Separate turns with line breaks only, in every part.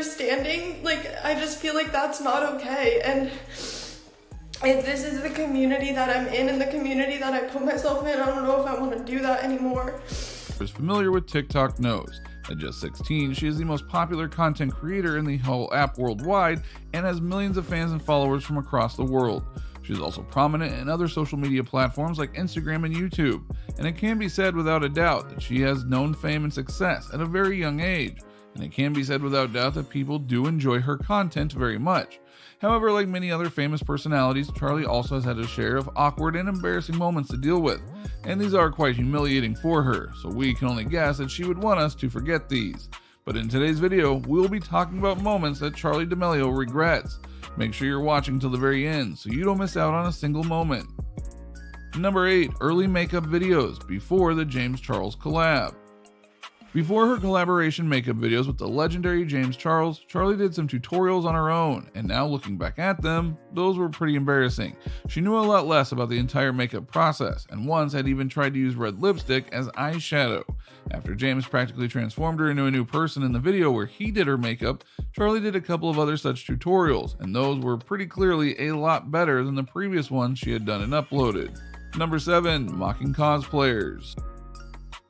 understanding. Like, I just feel like that's not okay. And if this is the community that I'm in and the community that I put myself in, I don't know if I want to do that anymore.
Who's familiar with TikTok knows. At just 16, she is the most popular content creator in the whole app worldwide and has millions of fans and followers from across the world. She is also prominent in other social media platforms like Instagram and YouTube, and it can be said without a doubt that she has known fame and success at a very young age, and it can be said without doubt that people do enjoy her content very much. However, like many other famous personalities, Charli also has had a share of awkward and embarrassing moments to deal with, and these are quite humiliating for her, so we can only guess that she would want us to forget these. But in today's video, we will be talking about moments that Charli D'Amelio regrets. Make sure you're watching till the very end so you don't miss out on a single moment. Number 8. Early makeup videos before the James Charles collab. Before her collaboration makeup videos with the legendary James Charles, Charli did some tutorials on her own, and now looking back at them, those were pretty embarrassing. She knew a lot less about the entire makeup process, and once had even tried to use red lipstick as eyeshadow. After James practically transformed her into a new person in the video where he did her makeup, Charli did a couple of other such tutorials, and those were pretty clearly a lot better than the previous ones she had done and uploaded. Number 7. Mocking cosplayers.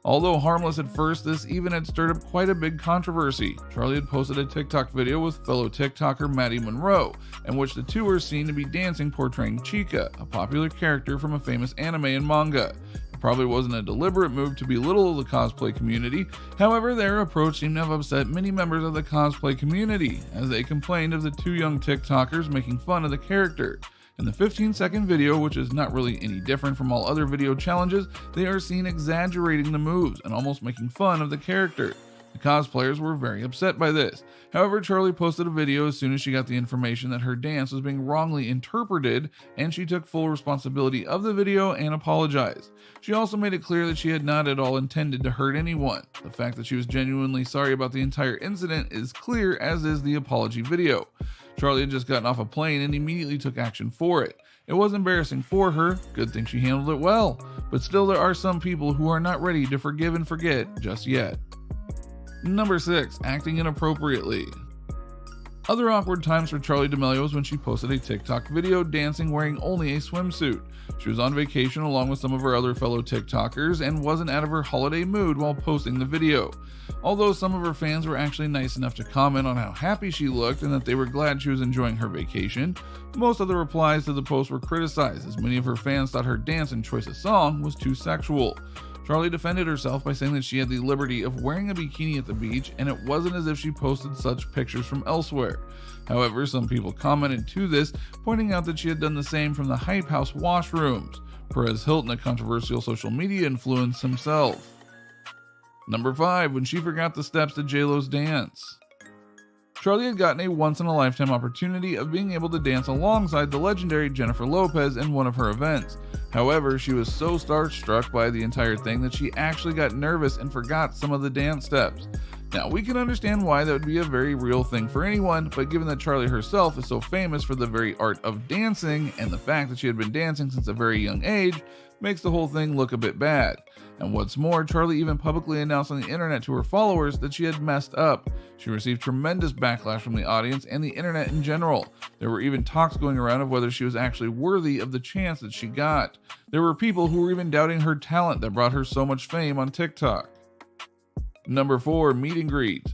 Although harmless at first, this even had stirred up quite a big controversy. Charli had posted a TikTok video with fellow TikToker Maddie Monroe, in which the two were seen to be dancing portraying Chica, a popular character from a famous anime and manga. It probably wasn't a deliberate move to belittle the cosplay community, however their approach seemed to have upset many members of the cosplay community, as they complained of the two young TikTokers making fun of the character. In the 15-second video, which is not really any different from all other video challenges, they are seen exaggerating the moves and almost making fun of the character. The cosplayers were very upset by this. However, Charli posted a video as soon as she got the information that her dance was being wrongly interpreted, and she took full responsibility of the video and apologized. She also made it clear that she had not at all intended to hurt anyone. The fact that she was genuinely sorry about the entire incident is clear, as is the apology video. Charli had just gotten off a plane and immediately took action for it. It was embarrassing for her, good thing she handled it well, but still there are some people who are not ready to forgive and forget just yet. Number 6. Acting inappropriately. Other awkward times for Charli D'Amelio was when she posted a TikTok video dancing wearing only a swimsuit. She was on vacation along with some of her other fellow TikTokers and wasn't out of her holiday mood while posting the video. Although some of her fans were actually nice enough to comment on how happy she looked and that they were glad she was enjoying her vacation, most of the replies to the post were criticized, as many of her fans thought her dance and choice of song was too sexual. Charli defended herself by saying that she had the liberty of wearing a bikini at the beach and it wasn't as if she posted such pictures from elsewhere. However, some people commented to this, pointing out that she had done the same from the Hype House washrooms. Perez Hilton, a controversial social media influence himself. Number 5. When she forgot the steps to J-Lo's dance. Charli had gotten a once-in-a-lifetime opportunity of being able to dance alongside the legendary Jennifer Lopez in one of her events. However, she was so starstruck by the entire thing that she actually got nervous and forgot some of the dance steps. Now, we can understand why that would be a very real thing for anyone, but given that Charli herself is so famous for the very art of dancing, and the fact that she had been dancing since a very young age, makes the whole thing look a bit bad. And what's more, Charli even publicly announced on the internet to her followers that she had messed up. She received tremendous backlash from the audience and the internet in general. There were even talks going around of whether she was actually worthy of the chance that she got. There were people who were even doubting her talent that brought her so much fame on TikTok. Number 4. Meet and greet.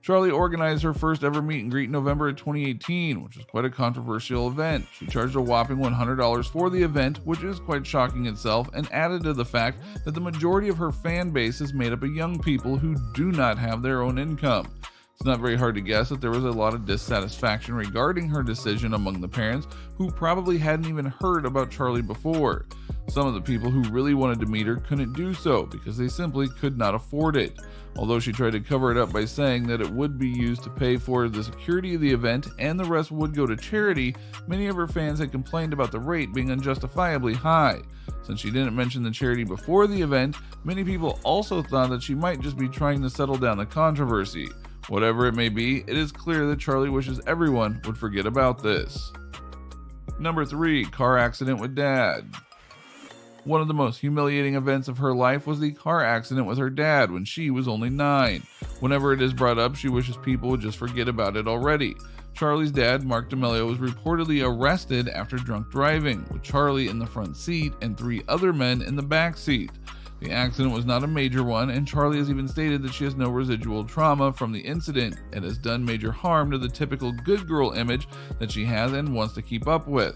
Charli organized her first ever meet and greet in November of 2018, which was quite a controversial event. She charged a whopping $100 for the event, which is quite shocking itself, and added to the fact that the majority of her fan base is made up of young people who do not have their own income. It's not very hard to guess that there was a lot of dissatisfaction regarding her decision among the parents who probably hadn't even heard about Charli before. Some of the people who really wanted to meet her couldn't do so because they simply could not afford it. Although she tried to cover it up by saying that it would be used to pay for the security of the event and the rest would go to charity, many of her fans had complained about the rate being unjustifiably high. Since she didn't mention the charity before the event, many people also thought that she might just be trying to settle down the controversy. Whatever it may be, it is clear that Charli wishes everyone would forget about this. Number 3. Car accident with dad. One of the most humiliating events of her life was the car accident with her dad when she was only 9. Whenever it is brought up, she wishes people would just forget about it already. Charli's dad, Mark D'Amelio, was reportedly arrested after drunk driving, with Charli in the front seat and 3 other men in the back seat. The accident was not a major one, and Charli has even stated that she has no residual trauma from the incident. It has done major harm to the typical good girl image that she has and wants to keep up with.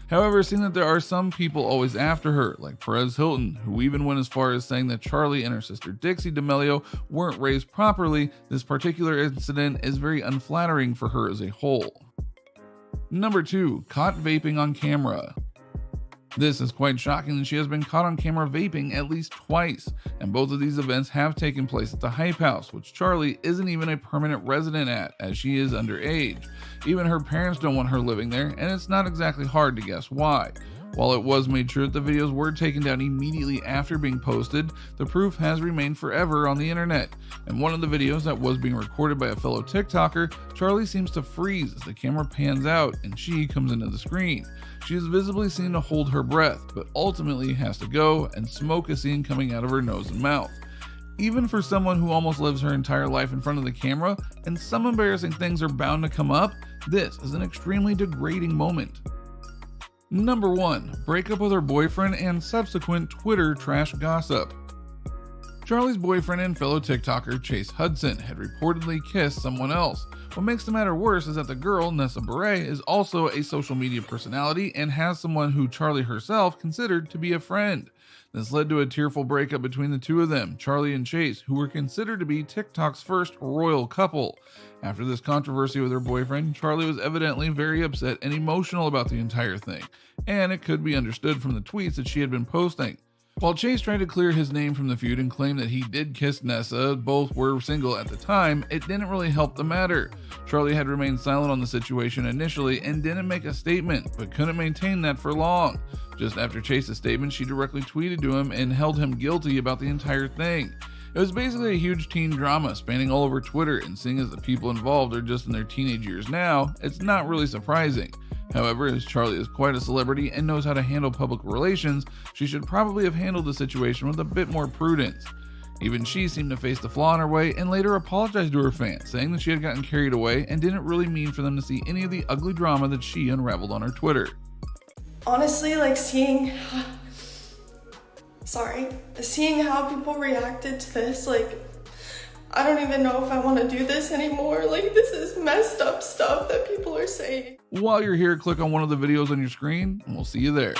However, seeing that there are some people always after her, like Perez Hilton, who even went as far as saying that Charli and her sister Dixie D'Amelio weren't raised properly, this particular incident is very unflattering for her as a whole. Number 2. Caught vaping on camera. This is quite shocking that she has been caught on camera vaping at least twice, and both of these events have taken place at the Hype House, which Charli isn't even a permanent resident at, as she is underage. Even her parents don't want her living there, and it's not exactly hard to guess why. While it was made sure that the videos were taken down immediately after being posted, the proof has remained forever on the internet. In one of the videos that was being recorded by a fellow TikToker, Charli seems to freeze as the camera pans out and she comes into the screen. She is visibly seen to hold her breath, but ultimately has to go, and smoke is seen coming out of her nose and mouth. Even for someone who almost lives her entire life in front of the camera, and some embarrassing things are bound to come up, this is an extremely degrading moment. Number 1. Breakup with her boyfriend and subsequent Twitter trash gossip. Charli's boyfriend and fellow TikToker Chase Hudson had reportedly kissed someone else. What makes the matter worse is that the girl, Nessa Beret, is also a social media personality and has someone who Charli herself considered to be a friend. This led to a tearful breakup between the two of them, Charli and Chase, who were considered to be TikTok's first royal couple. After this controversy with her boyfriend, Charli was evidently very upset and emotional about the entire thing, and it could be understood from the tweets that she had been posting. While Chase tried to clear his name from the feud and claim that he did kiss Nessa, both were single at the time, it didn't really help the matter. Charli had remained silent on the situation initially and didn't make a statement, but couldn't maintain that for long. Just after Chase's statement, she directly tweeted to him and held him guilty about the entire thing. It was basically a huge teen drama spanning all over Twitter, and seeing as the people involved are just in their teenage years now, it's not really surprising. However, as Charli is quite a celebrity and knows how to handle public relations, she should probably have handled the situation with a bit more prudence. Even she seemed to face the flaw in her way and later apologized to her fans, saying that she had gotten carried away and didn't really mean for them to see any of the ugly drama that she unraveled on her Twitter.
Honestly, like seeing how people reacted to this, like, I don't even know if I want to do this anymore. Like, this is messed up stuff that people are saying.
While you're here, click on one of the videos on your screen and we'll see you there.